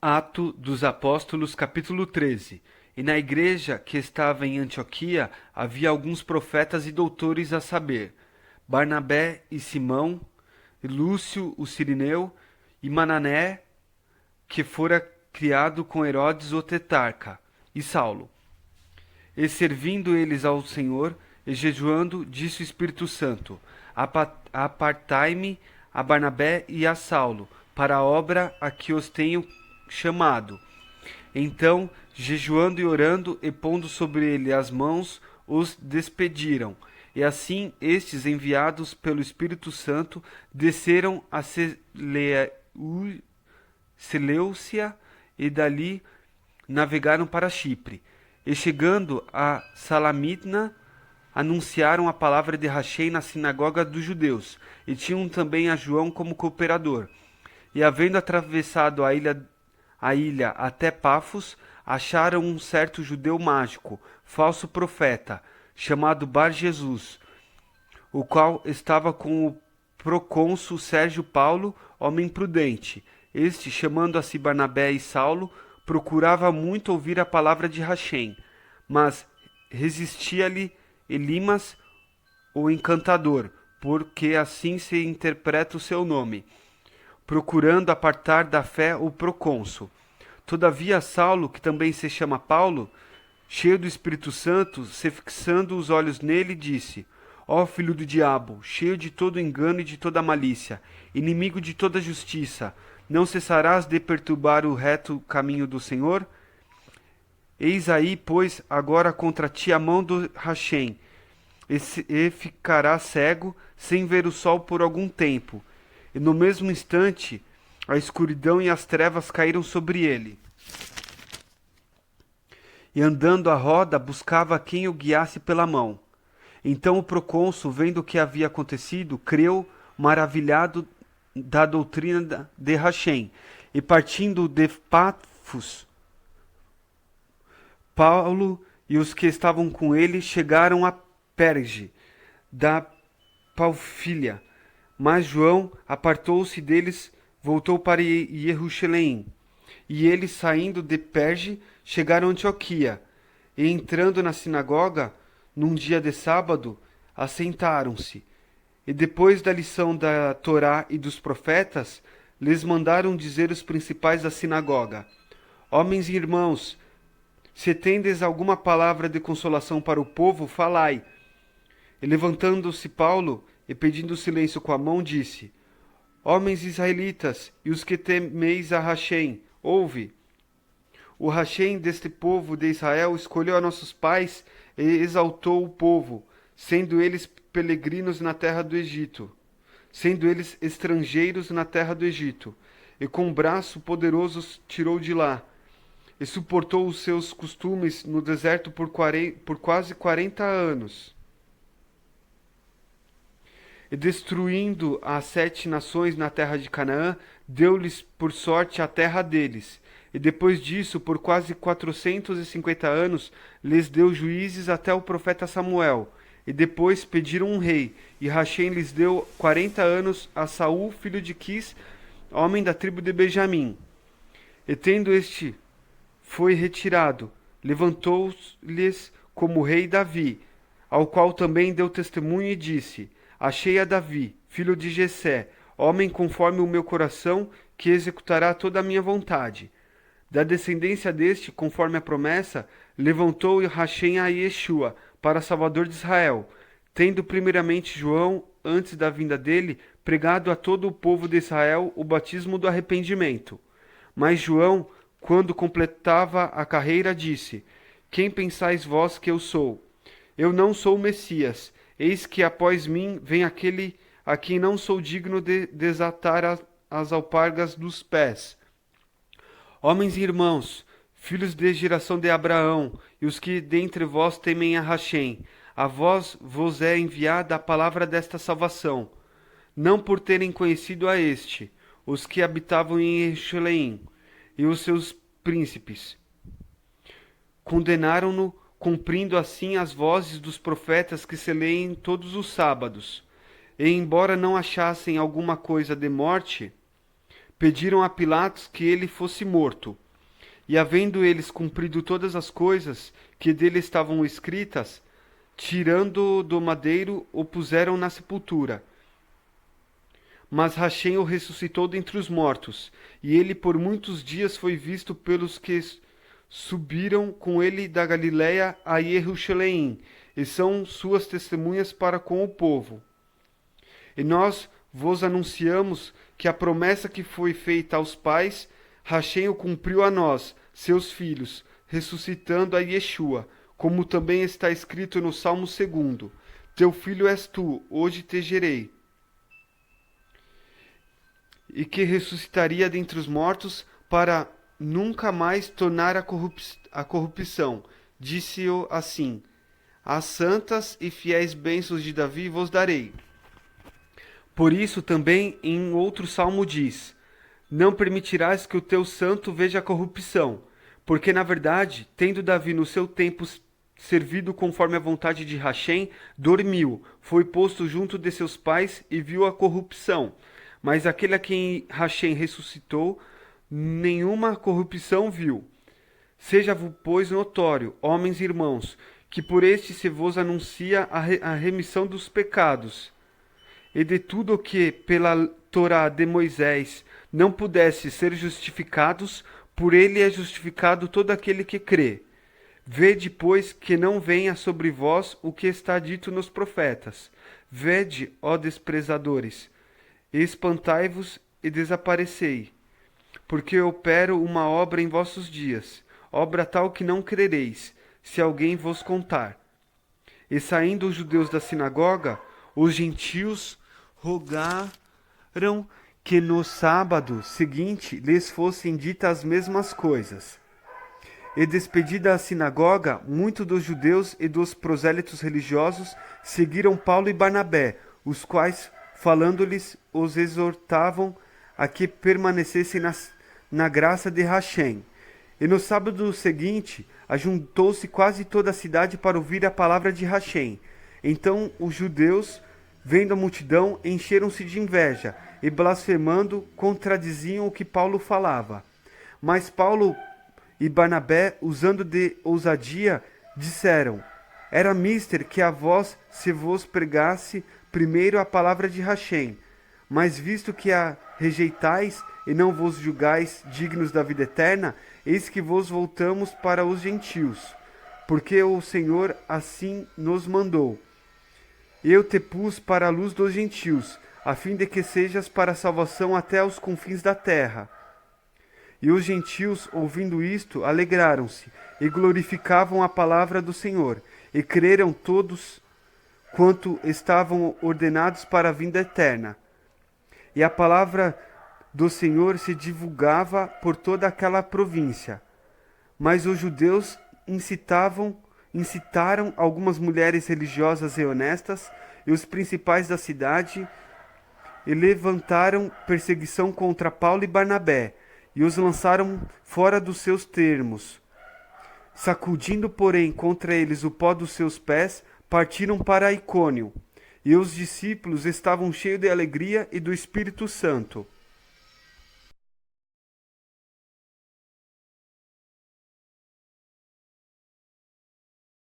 Atos dos Apóstolos, capítulo 13. E na igreja que estava em Antioquia havia alguns profetas e doutores, a saber, Barnabé e Simão, e Lúcio o Cirineu, e Manané, que fora criado com Herodes o tetrarca, e Saulo. E servindo eles ao Senhor, e jejuando, disse o Espírito Santo: Apartai-me a Barnabé e a Saulo, para a obra a que os tenho chamado. Então, jejuando e orando, e pondo sobre ele as mãos, os despediram. E assim, estes, enviados pelo Espírito Santo, desceram a Seleucia e dali navegaram para Chipre. E chegando a Salamina, anunciaram a palavra de Rachei na sinagoga dos judeus, e tinham também a João como cooperador. E havendo atravessado a ilha até Pafos, acharam um certo judeu mágico, falso profeta, chamado Bar Jesus, o qual estava com o procônsul Sérgio Paulo, homem prudente. Este, chamando a si Barnabé e Saulo, procurava muito ouvir a palavra de Rachem, mas resistia-lhe Elimas, o encantador, porque assim se interpreta o seu nome, procurando apartar da fé o procônsul. Todavia Saulo, que também se chama Paulo, cheio do Espírito Santo, se fixando os olhos nele, disse: Ó filho do diabo, cheio de todo engano e de toda malícia, inimigo de toda justiça, não cessarás de perturbar o reto caminho do Senhor? Eis aí, pois, agora contra ti a mão do Rachem, e ficará cego, sem ver o sol por algum tempo. E no mesmo instante, a escuridão e as trevas caíram sobre ele. E andando à roda, buscava quem o guiasse pela mão. Então o procônsul, vendo o que havia acontecido, creu, maravilhado da doutrina de Rachem, e partindo de Pafos, Paulo e os que estavam com ele chegaram a Perge, da Palfilha. Mas João apartou-se deles, voltou para Jerusalém. E eles, saindo de Perge, chegaram a Antioquia. E entrando na sinagoga, num dia de sábado, assentaram-se. E depois da lição da Torá e dos profetas, lhes mandaram dizer os principais da sinagoga: Homens e irmãos, se tendes alguma palavra de consolação para o povo, falai. E levantando-se Paulo, e pedindo silêncio com a mão, disse: Homens israelitas, e os que temeis a Rachem, ouve. O Rachem deste povo de Israel escolheu a nossos pais e exaltou o povo, sendo eles peregrinos na terra do Egito, sendo eles estrangeiros na terra do Egito, e com braço poderoso os tirou de lá, e suportou os seus costumes no deserto por quase 40 anos. E destruindo as 7 nações na terra de Canaã, deu-lhes por sorte a terra deles. E depois disso, por quase 450 anos, lhes deu juízes até o profeta Samuel. E depois pediram um rei, e Rachem lhes deu 40 anos a Saul, filho de Quis, homem da tribo de Benjamim. E tendo este foi retirado, levantou-lhes como rei Davi, ao qual também deu testemunho e disse: Achei a Davi, filho de Jessé, homem conforme o meu coração, que executará toda a minha vontade. Da descendência deste, conforme a promessa, levantou Rachem a Yeshua, para Salvador de Israel, tendo primeiramente João, antes da vinda dele, pregado a todo o povo de Israel o batismo do arrependimento. Mas João, quando completava a carreira, disse: Quem pensais vós que eu sou? Eu não sou o Messias. Eis que após mim vem aquele a quem não sou digno de desatar as alpargas dos pés. Homens e irmãos, filhos de geração de Abraão, e os que dentre vós temem a Rachem, a vós vos é enviada a palavra desta salvação, não por terem conhecido a este, os que habitavam em Jerusalém, e os seus príncipes condenaram-no, cumprindo assim as vozes dos profetas que se leem todos os sábados. E embora não achassem alguma coisa de morte, pediram a Pilatos que ele fosse morto. E havendo eles cumprido todas as coisas que dele estavam escritas, tirando-o do madeiro, o puseram na sepultura. Mas Rachem o ressuscitou dentre os mortos, e ele por muitos dias foi visto pelos que subiram com ele da Galiléia a Jerusalém, e são suas testemunhas para com o povo. E nós vos anunciamos que a promessa que foi feita aos pais, Rachem o cumpriu a nós, seus filhos, ressuscitando a Yeshua, como também está escrito no Salmo 2: Teu filho és tu, hoje te gerei. E que ressuscitaria dentre os mortos para nunca mais tornar a corrupção. Disse-o assim: As santas e fiéis bênçãos de Davi vos darei. Por isso também em outro salmo diz: Não permitirás que o teu santo veja a corrupção, porque na verdade, tendo Davi no seu tempo servido conforme a vontade de Rachem, dormiu, foi posto junto de seus pais e viu a corrupção. Mas aquele a quem Rachem ressuscitou, nenhuma corrupção viu. Seja-vos, pois, notório, homens e irmãos, que por este se vos anuncia a remissão dos pecados. E de tudo o que, pela Torá de Moisés, não pudesse ser justificados, por ele é justificado todo aquele que crê. Vede, pois, que não venha sobre vós o que está dito nos profetas. Vede, ó desprezadores, espantai-vos e desaparecei, porque eu opero uma obra em vossos dias, obra tal que não crereis, se alguém vos contar. E saindo os judeus da sinagoga, os gentios rogaram que no sábado seguinte lhes fossem ditas as mesmas coisas. E despedida a sinagoga, muitos dos judeus e dos prosélitos religiosos seguiram Paulo e Barnabé, os quais, falando-lhes, os exortavam a que permanecessem na graça de Rachem. E no sábado seguinte, ajuntou-se quase toda a cidade para ouvir a palavra de Rachem. Então os judeus, vendo a multidão, encheram-se de inveja, e blasfemando, contradiziam o que Paulo falava. Mas Paulo e Barnabé, usando de ousadia, disseram: Era mister que a vós se vos pregasse primeiro a palavra de Rachem, mas visto que a rejeitais e não vos julgais dignos da vida eterna, eis que vos voltamos para os gentios, porque o Senhor assim nos mandou. Eu te pus para a luz dos gentios, a fim de que sejas para a salvação até aos confins da terra. E os gentios, ouvindo isto, alegraram-se e glorificavam a palavra do Senhor, e creram todos quanto estavam ordenados para a vinda eterna. E a palavra do Senhor se divulgava por toda aquela província. Mas os judeus incitaram algumas mulheres religiosas e honestas, e os principais da cidade, e levantaram perseguição contra Paulo e Barnabé, e os lançaram fora dos seus termos. Sacudindo, porém, contra eles o pó dos seus pés, partiram para Icônio. E os discípulos estavam cheios de alegria e do Espírito Santo.